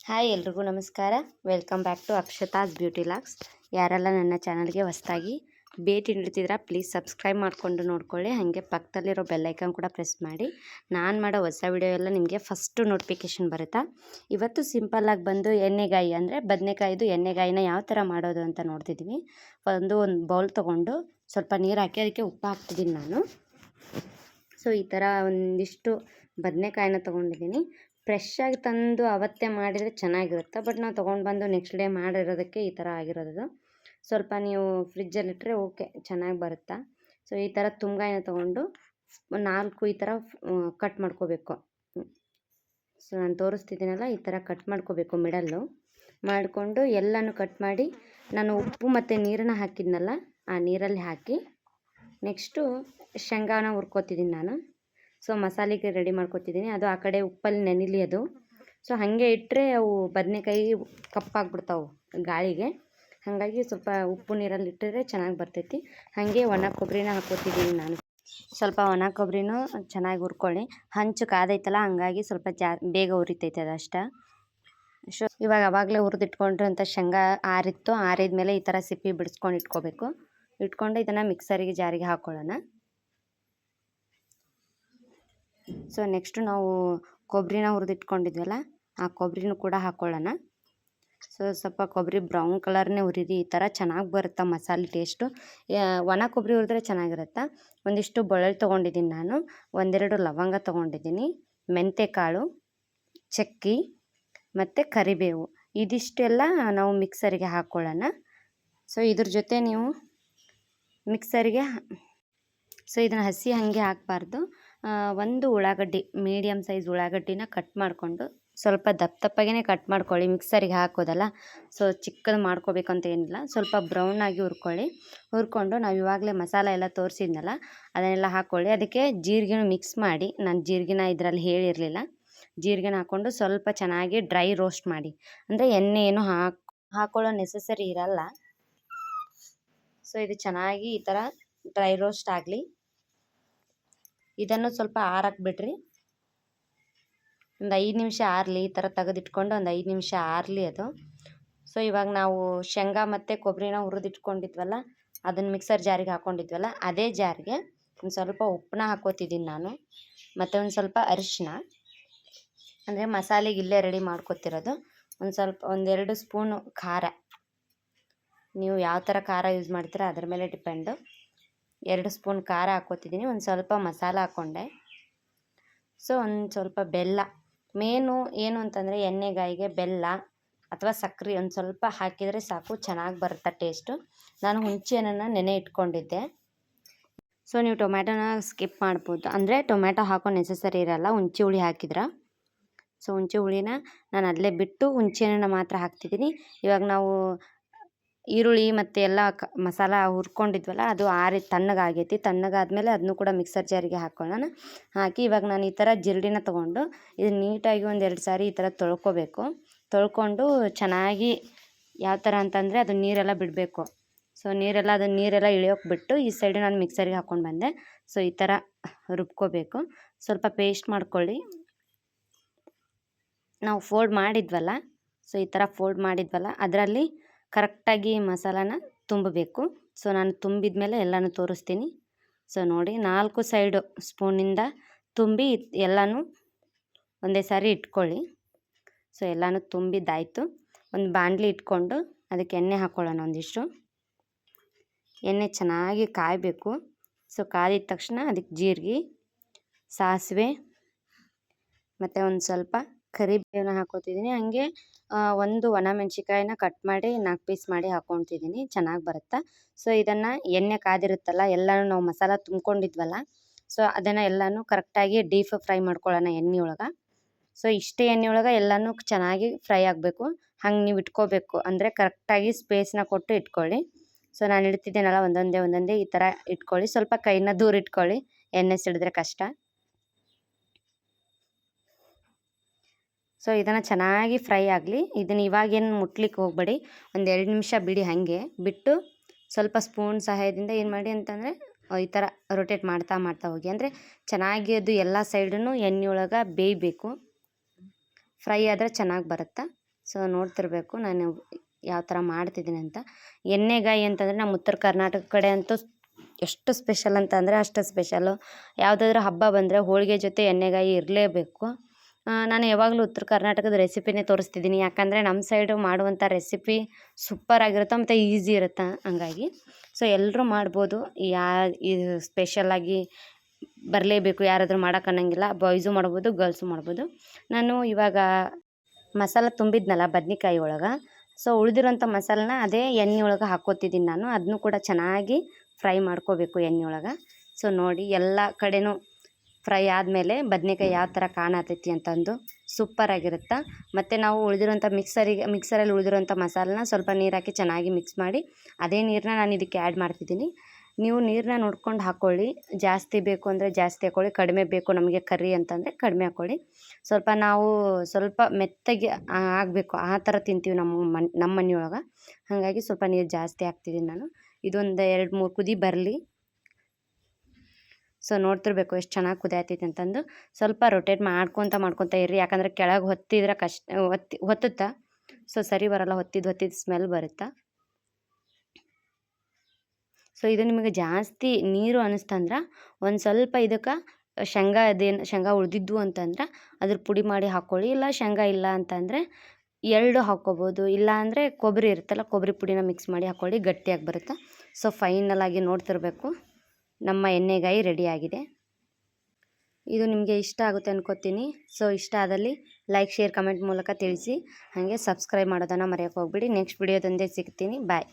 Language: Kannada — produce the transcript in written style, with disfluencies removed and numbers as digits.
ಹಾಯ್ ಎಲ್ರಿಗೂ ನಮಸ್ಕಾರ. Welcome back to Akshata's beauty logs. ಯಾರೆಲ್ಲ ನನ್ನ ಚಾನಲ್ಗೆ ಹೊಸದಾಗಿ ಭೇಟಿ ನೀಡ್ತಿದ್ದೀರಾ ಪ್ಲೀಸ್ ಸಬ್ಸ್ಕ್ರೈಬ್ ಮಾಡಿಕೊಂಡು ನೋಡ್ಕೊಳ್ಳಿ. ಹಾಗೆ ಪಕ್ಕದಲ್ಲಿರೋ ಬೆಲ್ಲೈಕನ್ ಕೂಡ ಪ್ರೆಸ್ ಮಾಡಿ. ನಾನು ಮಾಡೋ ಹೊಸ ವಿಡಿಯೋ ಎಲ್ಲ ನಿಮಗೆ ಫಸ್ಟು ನೋಟಿಫಿಕೇಷನ್ ಬರುತ್ತಾ. ಇವತ್ತು ಸಿಂಪಲ್ಲಾಗಿ ಬಂದು ಎಣ್ಣೆಗಾಯಿ ಅಂದರೆ ಬದನೆಕಾಯಿದು ಎಣ್ಣೆಗಾಯಿನ ಯಾವ ಥರ ಮಾಡೋದು ಅಂತ ನೋಡ್ತಿದ್ದೀವಿ. ಒಂದು ಬೌಲ್ ತೊಗೊಂಡು ಸ್ವಲ್ಪ ನೀರು ಹಾಕಿ ಅದಕ್ಕೆ ಉಪ್ಪು ಹಾಕ್ತಿದ್ದೀನಿ ನಾನು. ಸೊ ಈ ಥರ ಒಂದಿಷ್ಟು ಬದನೆಕಾಯಿನ ತೊಗೊಂಡಿದ್ದೀನಿ. ಫ್ರೆಶ್ ಆಗಿ ತಂದು ಅವತ್ತೇ ಮಾಡಿದರೆ ಚೆನ್ನಾಗಿರುತ್ತೆ. ಬಟ್ ನಾವು ತೊಗೊಂಡು ಬಂದು ನೆಕ್ಸ್ಟ್ ಡೇ ಮಾಡಿರೋದಕ್ಕೆ ಈ ಥರ ಆಗಿರೋದು. ಸ್ವಲ್ಪ ನೀವು ಫ್ರಿಜ್ಜಲ್ಲಿಟ್ಟರೆ ಓಕೆ ಚೆನ್ನಾಗಿ ಬರುತ್ತಾ. ಸೊ ಈ ಥರ ತುಂಗಾಯಿನ ತೊಗೊಂಡು 4 ಈ ಥರ ಕಟ್ ಮಾಡ್ಕೋಬೇಕು. ಸೊ ನಾನು ತೋರಿಸ್ತಿದ್ದೀನಲ್ಲ ಈ ಥರ ಕಟ್ ಮಾಡ್ಕೋಬೇಕು ಮಿಡಲ್ಲು ಮಾಡಿಕೊಂಡು ಎಲ್ಲನೂ ಕಟ್ ಮಾಡಿ ನಾನು ಉಪ್ಪು ಮತ್ತು ನೀರನ್ನು ಹಾಕಿದ್ನಲ್ಲ ಆ ನೀರಲ್ಲಿ ಹಾಕಿ ನೆಕ್ಸ್ಟು ಶೇಂಗಾನ ಹುರ್ಕೋತಿದ್ದೀನಿ ನಾನು. ಸೊ ಮಸಾಲೆಗೆ ರೆಡಿ ಮಾಡ್ಕೊತಿದ್ದೀನಿ. ಅದು ಆ ಕಡೆ ಉಪ್ಪಲ್ಲಿ ನೆನಿಲಿ ಅದು. ಸೊ ಹಾಗೆ ಇಟ್ಟರೆ ಅವು ಬದನೆಕಾಯಿ ಕಪ್ಪಾಗ್ಬಿಡ್ತಾವೆ ಗಾಳಿಗೆ. ಹಾಗಾಗಿ ಸ್ವಲ್ಪ ಉಪ್ಪು ನೀರಲ್ಲಿ ಇಟ್ಟರೆ ಚೆನ್ನಾಗಿ ಬರ್ತೈತಿ. ಹಾಗೆ ಒಣ ಕೊಬ್ಬರಿನ ಹಾಕ್ಕೋತಿದ್ದೀನಿ ನಾನು. ಸ್ವಲ್ಪ ಒಣ ಕೊಬ್ಬರಿನೂ ಚೆನ್ನಾಗಿ ಹುರ್ಕೊಳ್ಳಿ. ಹಂಚು ಕಾದೈತಲ್ಲ ಹಾಗಾಗಿ ಸ್ವಲ್ಪ ಬೇಗ ಉರಿತೈತೆ ಅದಷ್ಟ. ಸೊ ಇವಾಗ ಅವಾಗಲೇ ಹುರಿದಿಟ್ಕೊಂಡಿರೋಂಥ ಶೇಂಗಾ ಆರಿದ್ಮೇಲೆ ಈ ಥರ ಸಿಪ್ಪಿ ಬಿಡಿಸ್ಕೊಂಡು ಇಟ್ಕೊಂಡು ಇದನ್ನು ಮಿಕ್ಸರಿಗೆ ಜಾರಿಗೆ ಹಾಕ್ಕೊಳ್ಳೋಣ. ಸೊ ನೆಕ್ಸ್ಟು ನಾವು ಕೊಬ್ಬರಿನ ಹುರಿದಿಟ್ಕೊಂಡಿದ್ವಲ್ಲ ಆ ಕೊಬ್ಬರಿನೂ ಕೂಡ ಹಾಕ್ಕೊಳ್ಳೋಣ. ಸೊ ಸ್ವಲ್ಪ ಕೊಬ್ಬರಿ ಬ್ರೌನ್ ಕಲರ್ನೇ ಹುರಿರಿ. ಈ ಥರ ಚೆನ್ನಾಗಿ ಬರುತ್ತೆ ಮಸಾಲೆ ಟೇಸ್ಟು. ಒಣ ಕೊಬ್ಬರಿ ಹುರಿದ್ರೆ ಚೆನ್ನಾಗಿರುತ್ತೆ. ಒಂದಿಷ್ಟು ಬೆಳ್ಳುಳ್ಳಿ ತೊಗೊಂಡಿದ್ದೀನಿ ನಾನು, 1-2 ಲವಂಗ ತೊಗೊಂಡಿದ್ದೀನಿ, ಮೆಂತ್ಯಕಾಳು, ಚಕ್ಕಿ ಮತ್ತು ಕರಿಬೇವು. ಇದಿಷ್ಟೆಲ್ಲ ನಾವು ಮಿಕ್ಸರಿಗೆ ಹಾಕ್ಕೊಳ್ಳೋಣ. ಸೊ ಇದ್ರ ಜೊತೆ ನೀವು ಮಿಕ್ಸರಿಗೆ ಇದನ್ನು ಹಸಿ ಹಾಗೆ ಹಾಕಬಾರ್ದು. ಒಂದು ಉಳ್ಳಾಗಡ್ಡಿ ಮೀಡಿಯಮ್ ಸೈಜ್ ಉಳ್ಳಾಗಡ್ಡಿನ ಕಟ್ ಮಾಡಿಕೊಂಡು ಸ್ವಲ್ಪ ದಪ್ಪಗೆ ಕಟ್ ಮಾಡ್ಕೊಳ್ಳಿ. ಮಿಕ್ಸರಿಗೆ ಹಾಕೋದಲ್ಲ, ಸೊ ಚಿಕ್ಕದು ಮಾಡ್ಕೋಬೇಕಂತ ಏನಿಲ್ಲ. ಸ್ವಲ್ಪ ಬ್ರೌನಾಗಿ ಹುರ್ಕೊಂಡು ನಾವು ಇವಾಗಲೇ ಮಸಾಲೆ ಎಲ್ಲ ತೋರಿಸಿದ್ನಲ್ಲ ಅದನ್ನೆಲ್ಲ ಹಾಕ್ಕೊಳ್ಳಿ. ಅದಕ್ಕೆ ಜೀರಿಗೆನೂ ಮಿಕ್ಸ್ ಮಾಡಿ, ನಾನು ಜೀರಿಗೆನ ಇದರಲ್ಲಿ ಹೇಳಿರಲಿಲ್ಲ. ಜೀರಿಗೆನ ಹಾಕ್ಕೊಂಡು ಸ್ವಲ್ಪ ಚೆನ್ನಾಗಿ ಡ್ರೈ ರೋಸ್ಟ್ ಮಾಡಿ. ಅಂದರೆ ಎಣ್ಣೆ ಏನು ಹಾಕೊಳ್ಳೋ ನೆಸಸರಿ ಇರಲ್ಲ. ಸೊ ಇದು ಚೆನ್ನಾಗಿ ಈ ಥರ ಡ್ರೈ ರೋಸ್ಟ್ ಆಗಲಿ. ಇದನ್ನು ಸ್ವಲ್ಪ ಆರಕ್ಕೆ ಬಿಡ್ರಿ. ಒಂದು 5 ನಿಮಿಷ ಆರಲಿ. ಈ ಥರ ತೆಗೆದಿಟ್ಕೊಂಡು ಒಂದು 5 ನಿಮಿಷ ಆರಲಿ ಅದು. ಸೊ ಇವಾಗ ನಾವು ಶೇಂಗಾ ಮತ್ತು ಕೊಬ್ಬರಿನ ಹುರಿದಿಟ್ಕೊಂಡಿದ್ವಲ್ಲ ಅದನ್ನು ಮಿಕ್ಸರ್ ಜಾರಿಗೆ ಹಾಕ್ಕೊಂಡಿದ್ವಲ್ಲ ಅದೇ ಜಾರಿಗೆ ಒಂದು ಸ್ವಲ್ಪ ಉಪ್ಪನ್ನ ಹಾಕ್ಕೋತಿದ್ದೀನಿ ನಾನು. ಮತ್ತು ಒಂದು ಸ್ವಲ್ಪ ಅರಿಶಿನ, ಅಂದರೆ ಮಸಾಲೆಗೆ ಇಲ್ಲೇ ರೆಡಿ ಮಾಡ್ಕೊತಿರೋದು. ಒಂದು 2 ಸ್ಪೂನು ಖಾರ. ನೀವು ಯಾವ ಥರ ಖಾರ ಯೂಸ್ ಮಾಡ್ತೀರಾ ಅದ್ರ ಮೇಲೆ ಡಿಪೆಂಡು. 2 ಸ್ಪೂನ್ ಖಾರ ಹಾಕ್ಕೋತಿದ್ದೀನಿ. ಒಂದು ಸ್ವಲ್ಪ ಮಸಾಲ ಹಾಕ್ಕೊಂಡೆ. ಸೊ ಒಂದು ಸ್ವಲ್ಪ ಬೆಲ್ಲ. ಮೇನು ಏನು ಅಂತಂದರೆ ಎಣ್ಣೆಗಾಯಿಗೆ ಬೆಲ್ಲ ಅಥವಾ ಸಕ್ಕರೆ ಒಂದು ಸ್ವಲ್ಪ ಹಾಕಿದರೆ ಸಾಕು, ಚೆನ್ನಾಗಿ ಬರುತ್ತೆ ಟೇಸ್ಟು. ನಾನು ಹುಣಸೆಹಣ್ಣನ್ನು ನೆನೆ ಇಟ್ಕೊಂಡಿದ್ದೆ. ಸೊ ನೀವು ಟೊಮ್ಯಾಟೋನ ಸ್ಕಿಪ್ ಮಾಡ್ಬೋದು, ಅಂದರೆ ಟೊಮ್ಯಾಟೊ ಹಾಕೋ ನೆಸಸರಿ ಇರಲ್ಲ ಹುಣಸೆ ಹುಳಿ ಹಾಕಿದ್ರೆ. ಸೊ ಹುಣಸೆ ಹುಳಿನ ನಾನು ಅಲ್ಲೇ ಬಿಟ್ಟು ಹುಣಸೆಹಣ್ಣನ್ನು ಮಾತ್ರ ಹಾಕ್ತಿದ್ದೀನಿ. ಇವಾಗ ನಾವು ಈರುಳ್ಳಿ ಮತ್ತು ಎಲ್ಲ ಮಸಾಲ ಹುರ್ಕೊಂಡಿದ್ವಲ್ಲ ಅದು ತಣ್ಣಗಾಗೈತಿ. ತಣ್ಣಗಾದ್ಮೇಲೆ ಅದನ್ನು ಕೂಡ ಮಿಕ್ಸರ್ ಜಾರಿಗೆ ಹಾಕ್ಕೊಳ್ಳೋಣ. ಹಾಕಿ ಇವಾಗ ನಾನು ಈ ಥರ ಜಿರಡಿನ ತೊಗೊಂಡು ಇದನ್ನು ನೀಟಾಗಿ 1-2 ಸಾರಿ ಈ ಥರ ತೊಳ್ಕೊಂಡು ಚೆನ್ನಾಗಿ ಯಾವ ಥರ ಅಂತಂದರೆ ಅದು ನೀರೆಲ್ಲ ಬಿಡಬೇಕು. ಸೊ ನೀರೆಲ್ಲ ಇಳಿಯೋಕೆ ಬಿಟ್ಟು ಈ ಸೈಡು ನಾನು ಮಿಕ್ಸರಿಗೆ ಹಾಕ್ಕೊಂಡು ಬಂದೆ. ಸೊ ಈ ಥರ ರುಬ್ಕೋಬೇಕು. ಸ್ವಲ್ಪ ಪೇಸ್ಟ್ ಮಾಡ್ಕೊಳ್ಳಿ. ನಾವು ಫೋಲ್ಡ್ ಮಾಡಿದ್ವಲ್ಲ, ಸೊ ಈ ಥರ ಫೋಲ್ಡ್ ಮಾಡಿದ್ವಲ್ಲ ಅದರಲ್ಲಿ ಕರೆಕ್ಟಾಗಿ ಮಸಾಲಾನ ತುಂಬಬೇಕು. ಸೊ ನಾನು ತುಂಬಿದ ಮೇಲೆ ಎಲ್ಲನೂ ತೋರಿಸ್ತೀನಿ. ಸೊ ನೋಡಿ 4 ಸೈಡು ಸ್ಪೂನಿಂದ ತುಂಬಿ ಎಲ್ಲನೂ ಒಂದೇ ಸಾರಿ ಇಟ್ಕೊಳ್ಳಿ. ಸೊ ಎಲ್ಲನೂ ತುಂಬಿದ್ದಾಯಿತು. ಒಂದು ಬಾಣಲಿ ಇಟ್ಕೊಂಡು ಅದಕ್ಕೆ ಎಣ್ಣೆ ಹಾಕ್ಕೊಳ್ಳೋಣ. ಒಂದಿಷ್ಟು ಎಣ್ಣೆ ಚೆನ್ನಾಗಿ ಕಾಯಬೇಕು. ಸೊ ಕಾದಿದ ತಕ್ಷಣ ಅದಕ್ಕೆ ಜೀರಿಗೆ, ಸಾಸಿವೆ ಮತ್ತು ಒಂದು ಸ್ವಲ್ಪ ಕರಿಬೇವನ್ನ ಹಾಕ್ಕೋತಿದ್ದೀನಿ. ಹಾಗೆ ಒಂದು ಒಣಮೆಣ್ಸಿಕಾಯಿನ ಕಟ್ ಮಾಡಿ 4 ಪೀಸ್ ಮಾಡಿ ಹಾಕ್ಕೊತಿದ್ದೀನಿ, ಚೆನ್ನಾಗಿ ಬರುತ್ತೆ. ಸೊ ಇದನ್ನು ಎಣ್ಣೆ ಕಾದಿರುತ್ತಲ್ಲ ಎಲ್ಲನೂ ನಾವು ಮಸಾಲ ತುಂಬ್ಕೊಂಡಿದ್ವಲ್ಲ, ಸೊ ಅದನ್ನು ಎಲ್ಲನೂ ಕರೆಕ್ಟಾಗಿ ಡೀಪ್ ಫ್ರೈ ಮಾಡ್ಕೊಳ್ಳೋಣ ಎಣ್ಣೆ ಒಳಗೆ. ಸೊ ಇಷ್ಟೇ ಎಣ್ಣೆ ಒಳಗೆ ಎಲ್ಲನೂ ಚೆನ್ನಾಗಿ ಫ್ರೈ ಆಗಬೇಕು. ಹಂಗೆ ನೀವು ಇಟ್ಕೋಬೇಕು, ಅಂದರೆ ಕರೆಕ್ಟಾಗಿ ಸ್ಪೇಸ್ನ ಕೊಟ್ಟು ಇಟ್ಕೊಳ್ಳಿ. ಸೊ ನಾನು ಇಡ್ತಿದ್ದೀನಲ್ಲ ಒಂದೊಂದೇ ಈ ಥರ ಇಟ್ಕೊಳ್ಳಿ. ಸ್ವಲ್ಪ ಕೈನ ದೂರ ಇಟ್ಕೊಳ್ಳಿ, ಎಣ್ಣೆ ಸಿಡಿದ್ರೆ ಕಷ್ಟ. ಸೊ ಇದನ್ನು ಚೆನ್ನಾಗಿ ಫ್ರೈ ಆಗಲಿ. ಇದನ್ನು ಇವಾಗೇನು ಮುಟ್ಲಿಕ್ಕೆ ಹೋಗಬೇಡಿ, ಒಂದು 2 ನಿಮಿಷ ಬಿಡಿ. ಹಾಗೆ ಬಿಟ್ಟು ಸ್ವಲ್ಪ ಸ್ಪೂನ್ ಸಹಾಯದಿಂದ ಏನು ಮಾಡಿ ಅಂತಂದರೆ ಈ ಥರ ರೊಟೇಟ್ ಮಾಡ್ತಾ ಹೋಗಿ. ಅಂದರೆ ಚೆನ್ನಾಗಿ ಅದು ಎಲ್ಲ ಸೈಡೂ ಎಣ್ಣೆ ಒಳಗೆ ಬೇಯಬೇಕು. ಫ್ರೈ ಆದರೆ ಚೆನ್ನಾಗಿ ಬರುತ್ತೆ. ಸೊ ನೋಡ್ತಿರ್ಬೇಕು ನಾನು ಯಾವ ಥರ ಮಾಡ್ತಿದ್ದೀನಿ ಅಂತ. ಎಣ್ಣೆಗಾಯಿ ಅಂತಂದರೆ ನಮ್ಮ ಉತ್ತರ ಕರ್ನಾಟಕ ಕಡೆ ಅಂತೂ ಎಷ್ಟು ಸ್ಪೆಷಲ್ ಅಂತ ಅಂದರೆ ಅಷ್ಟು ಸ್ಪೆಷಲ್ಲು. ಯಾವುದಾದ್ರೂ ಹಬ್ಬ ಬಂದರೆ ಹೋಳಿಗೆ ಜೊತೆ ಎಣ್ಣೆಗಾಯಿ ಇರಲೇಬೇಕು. ನಾನು ಯಾವಾಗಲೂ ಉತ್ತರ ಕರ್ನಾಟಕದ ರೆಸಿಪಿನೇ ತೋರಿಸ್ತಿದ್ದೀನಿ, ಯಾಕಂದರೆ ನಮ್ಮ ಸೈಡು ಮಾಡುವಂಥ ರೆಸಿಪಿ ಸೂಪರಾಗಿರುತ್ತೆ ಮತ್ತು ಈಸಿ ಇರುತ್ತೆ. ಹಂಗಾಗಿ ಸೊ ಎಲ್ಲರೂ ಮಾಡ್ಬೋದು, ಇದು ಸ್ಪೆಷಲಾಗಿ ಬರಲೇಬೇಕು ಯಾರಾದರೂ ಮಾಡೋಕೆ ಅನ್ನೋಂಗಿಲ್ಲ. ಬಾಯ್ಸು ಮಾಡ್ಬೋದು, ಗರ್ಲ್ಸು ಮಾಡ್ಬೋದು. ನಾನು ಇವಾಗ ಮಸಾಲ ತುಂಬಿದ್ನಲ್ಲ ಬದ್ನೆಕಾಯಿ ಒಳಗೆ, ಸೊ ಉಳಿದಿರೋಂಥ ಮಸಾಲನ ಅದೇ ಎಣ್ಣೆ ಒಳಗೆ ಹಾಕ್ಕೋತಿದ್ದೀನಿ ನಾನು. ಅದನ್ನು ಕೂಡ ಚೆನ್ನಾಗಿ ಫ್ರೈ ಮಾಡ್ಕೋಬೇಕು ಎಣ್ಣೆ ಒಳಗೆ. ಸೊ ನೋಡಿ ಎಲ್ಲ ಕಡೆನೂ ಫ್ರೈ ಆದಮೇಲೆ ಬದ್ನೆಕಾಯಿ ಯಾವ ಥರ ಕಾಣತೈತಿ ಅಂತಂದು ಸೂಪರಾಗಿರುತ್ತೆ. ಮತ್ತು ನಾವು ಉಳಿದಿರೋಂಥ ಮಿಕ್ಸರಲ್ಲಿ ಉಳಿದಿರೋಂಥ ಮಸಾಲನ ಸ್ವಲ್ಪ ನೀರು ಹಾಕಿ ಚೆನ್ನಾಗಿ ಮಿಕ್ಸ್ ಮಾಡಿ ಅದೇ ನೀರನ್ನ ನಾನು ಇದಕ್ಕೆ ಆ್ಯಡ್ ಮಾಡ್ತಿದ್ದೀನಿ. ನೀವು ನೀರನ್ನ ನೋಡ್ಕೊಂಡು ಹಾಕ್ಕೊಳ್ಳಿ, ಜಾಸ್ತಿ ಬೇಕು ಅಂದರೆ ಜಾಸ್ತಿ ಹಾಕ್ಕೊಳ್ಳಿ, ಕಡಿಮೆ ಬೇಕು ನಮಗೆ ಕರ್ರಿ ಅಂತಂದರೆ ಕಡಿಮೆ ಹಾಕ್ಕೊಳ್ಳಿ. ನಾವು ಸ್ವಲ್ಪ ಮೆತ್ತಗೆ ಆಗಬೇಕು ಆ ಥರ ತಿಂತೀವಿ ನಮ್ಮ ಮನೆಯೊಳಗೆ. ಹಾಗಾಗಿ ಸ್ವಲ್ಪ ನೀರು ಜಾಸ್ತಿ ಹಾಕ್ತಿದ್ದೀನಿ ನಾನು. ಇದೊಂದು 2-3 ಕುದಿ ಬರಲಿ. ಸೊ ನೋಡ್ತಿರ್ಬೇಕು ಎಷ್ಟು ಚೆನ್ನಾಗಿ ಕುದಿಯತೈತೆ ಅಂತಂದು. ಸ್ವಲ್ಪ ರೊಟೇಟ್ ಮಾಡ್ಕೊತ ಇರ್ರಿ, ಯಾಕಂದರೆ ಕೆಳಗೆ ಹೊತ್ತಿದ್ರೆ ಹೊತ್ತುತ್ತಾ ಸೊ ಸರಿ ಬರೋಲ್ಲ, ಹೊತ್ತಿದ್ದು ಸ್ಮೆಲ್ ಬರುತ್ತೆ. ಸೊ ಇದು ನಿಮಗೆ ಜಾಸ್ತಿ ನೀರು ಅನ್ನಿಸ್ತಂದ್ರೆ ಒಂದು ಸ್ವಲ್ಪ ಇದಕ್ಕೆ ಶೇಂಗಾ ಉಳಿದಿದ್ದು ಅಂತಂದ್ರೆ ಅದ್ರ ಪುಡಿ ಮಾಡಿ ಹಾಕ್ಕೊಳ್ಳಿ. ಇಲ್ಲ ಶೇಂಗಾ ಇಲ್ಲ ಅಂತಂದರೆ ಎಳ್ಳು ಹಾಕ್ಕೋಬೋದು, ಇಲ್ಲ ಅಂದರೆ ಕೊಬ್ಬರಿ ಇರುತ್ತಲ್ಲ, ಕೊಬ್ಬರಿ ಪುಡಿನ ಮಿಕ್ಸ್ ಮಾಡಿ ಹಾಕ್ಕೊಳ್ಳಿ, ಗಟ್ಟಿಯಾಗಿ ಬರುತ್ತೆ. ಸೊ ಫೈನಲಾಗಿ ನೋಡ್ತಿರ್ಬೇಕು ನಮ್ಮ ಎಣ್ಣೆಗಾಯಿ ರೆಡಿಯಾಗಿದೆ. ಇದು ನಿಮಗೆ ಇಷ್ಟ ಆಗುತ್ತೆ ಅನ್ಕೋತೀನಿ. ಸೊ ಇಷ್ಟ ಆದಲ್ಲಿ ಲೈಕ್, ಶೇರ್, ಕಮೆಂಟ್ ಮೂಲಕ ತಿಳಿಸಿ. ಹಾಗೆ ಸಬ್ಸ್ಕ್ರೈಬ್ ಮಾಡೋದನ್ನು ಮರೆಯೋಕೆ ಹೋಗ್ಬಿಡಿ. ನೆಕ್ಸ್ಟ್ ವಿಡಿಯೋದೊಂದೇ ಸಿಗ್ತೀನಿ. ಬಾಯ್.